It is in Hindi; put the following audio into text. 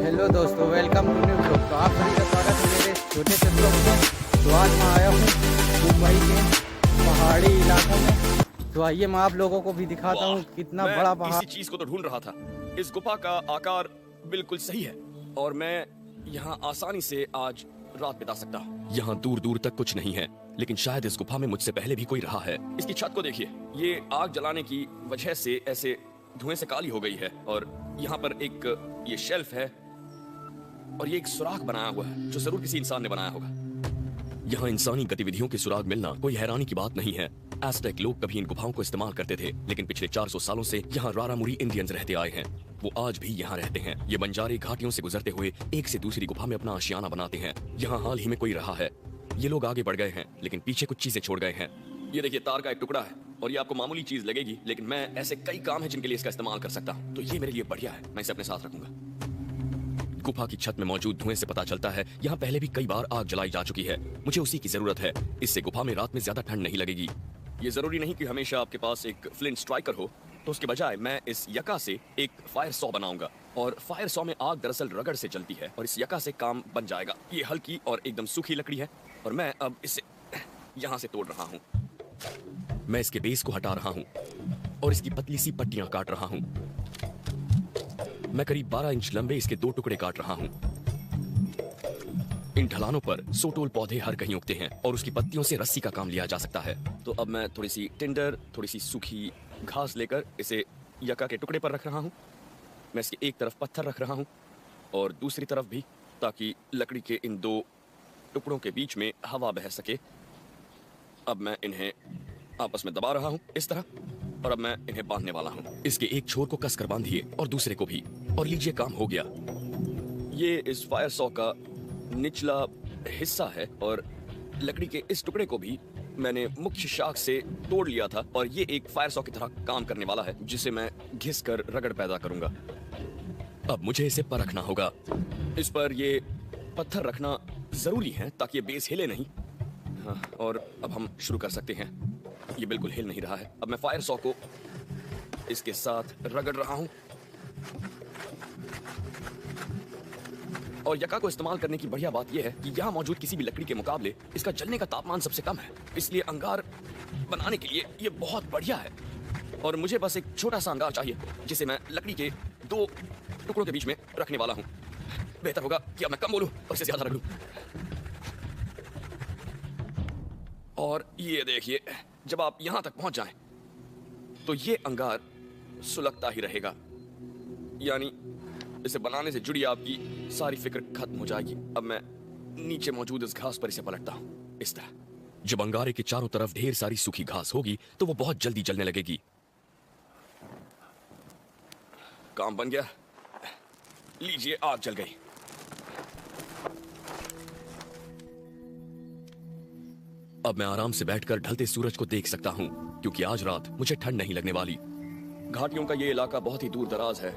हेलो दोस्तों, वेलकम टू न्यू ब्लॉग। तो आप सभी का स्वागत है मेरे छोटे से ब्लॉग में। तो आज मैं आया हूँ मुंबई के पहाड़ी इलाकों में। तो आइए मैं आप लोगों को भी दिखाता हूँ कितना बड़ा पहाड़। इसी चीज को तो ढूंढ रहा था। इस गुफा का आकार बिल्कुल सही है और मैं यहाँ आसानी से आज रात बिता सकता हूँ। यहाँ दूर दूर तक कुछ नहीं है, लेकिन शायद इस गुफा में मुझसे पहले भी कोई रहा है। इसकी छत को देखिए, ये आग जलाने की वजह से ऐसे धुएं से काली हो गई है। और यहाँ पर एक ये शेल्फ है और ये एक सुराख बनाया हुआ है जो जरूर किसी इंसान ने बनाया होगा। यहाँ इंसानी गतिविधियों के सुराग मिलना कोई हैरानी की बात नहीं है। एज़टेक लोग कभी इन गुफाओं को इस्तेमाल करते थे, लेकिन पिछले 400 सालों से यहाँ रारामुरी इंडियंस रहते आए हैं। वो आज भी यहाँ रहते हैं। ये बंजारे घाटियों से गुजरते हुए एक से दूसरी गुफा में अपना आशियाना बनाते हैं। यहाँ हाल ही में कोई रहा है। ये लोग आगे बढ़ गए हैं, लेकिन पीछे कुछ चीजें छोड़ गए हैं। ये देखिए, तार का एक टुकड़ा है और ये आपको मामूली चीज लगेगी, लेकिन मैं ऐसे कई काम है जिनके लिए इसका इस्तेमाल कर सकता हूँ। तो ये मेरे लिए बढ़िया है, मैं इसे अपने साथ रखूंगा। गुफा की छत में मौजूद धुएं से पता चलता है यहाँ पहले भी कई बार आग जलाई जा चुकी है। मुझे उसी की जरूरत है। इससे गुफा में रात में ज्यादा ठंड नहीं लगेगी। ये जरूरी नहीं कि हमेशा आपके पास एक फ्लिंट स्ट्राइकर हो, तो उसके बजाय मैं इस यका से एक फायर सॉ बनाऊंगा। और फायर सॉ में आग दरअसल रगड़ से जलती है और इस यका से काम बन जाएगा। ये हल्की और एकदम सूखी लकड़ी है और मैं अब इसे यहाँ से तोड़ रहा हूँ। मैं इसके बेस को हटा रहा हूँ और इसकी पतली सी पट्टियां काट रहा हूँ। मैं करीब 12 इंच लंबे इसके 2 टुकड़े काट रहा हूँ। इन ढलानों पर सोटोल पौधे हर कहीं उगते हैं और उसकी पत्तियों से रस्सी का काम लिया जा सकता है। तो अब मैं थोड़ी सी टिंडर, थोड़ी सी सूखी घास लेकर इसे यका के टुकड़े पर रख रहा हूँ। मैं इसके एक तरफ पत्थर रख रहा हूँ और दूसरी तरफ भी, ताकि लकड़ी के इन 2 टुकड़ों के बीच में हवा बह सके। अब मैं इन्हें आपस में दबा रहा हूँ इस तरह, और अब मैं इन्हें बांधने वाला हूँ। इसके एक छोर को कसकर बांधिए और दूसरे को भी, और लीजिए काम हो गया। ये इस फायर सॉ का निचला हिस्सा है और लकड़ी के इस टुकड़े को भी मैंने मुख्य शाख से तोड़ लिया था और ये एक फायर सॉ की तरह काम करने वाला है, जिसे मैं घिसकर रगड़ पैदा करूंगा। अब मुझे इसे परखना होगा। इस पर ये पत्थर रखना जरूरी है ताकि ये बेस हिले नहीं। हाँ, और अब हम शुरू कर सकते हैं। ये बिल्कुल हिल नहीं रहा है। अब मैं फायर सॉ को इसके साथ रगड़ रहा हूं। और यका को इस्तेमाल करने की बढ़िया बात यह है कि यहाँ मौजूद किसी भी लकड़ी के मुकाबले इसका जलने का तापमान सबसे कम है, इसलिए अंगार बनाने के लिए ये बहुत बढ़िया है। और मुझे बस एक छोटा सा अंगार चाहिए जिसे मैं लकड़ी के 2 टुकड़ों के बीच में रखने वाला हूँ। बेहतर होगा कि अब मैं कम बोलूं और इसे ज्यादा रगड़ूं। और ये देखिए, जब आप यहां तक पहुंच जाएं, तो ये अंगार सुलगता ही रहेगा। यानी इसे बनाने से जुड़ी आपकी सारी फिक्र खत्म हो जाएगी। अब मैं नीचे मौजूद इस घास पर इसे पलटता हूं इस तरह। जब अंगारे के चारों तरफ ढेर सारी सूखी घास होगी तो वो बहुत जल्दी जलने लगेगी। काम बन गया। लीजिए, आग जल गई। अब मैं आराम से बैठकर ढलते सूरज को देख सकता हूं, क्योंकि आज रात मुझे ठंड नहीं लगने वाली। घाटियों का ये इलाका बहुत ही दूर दराज है।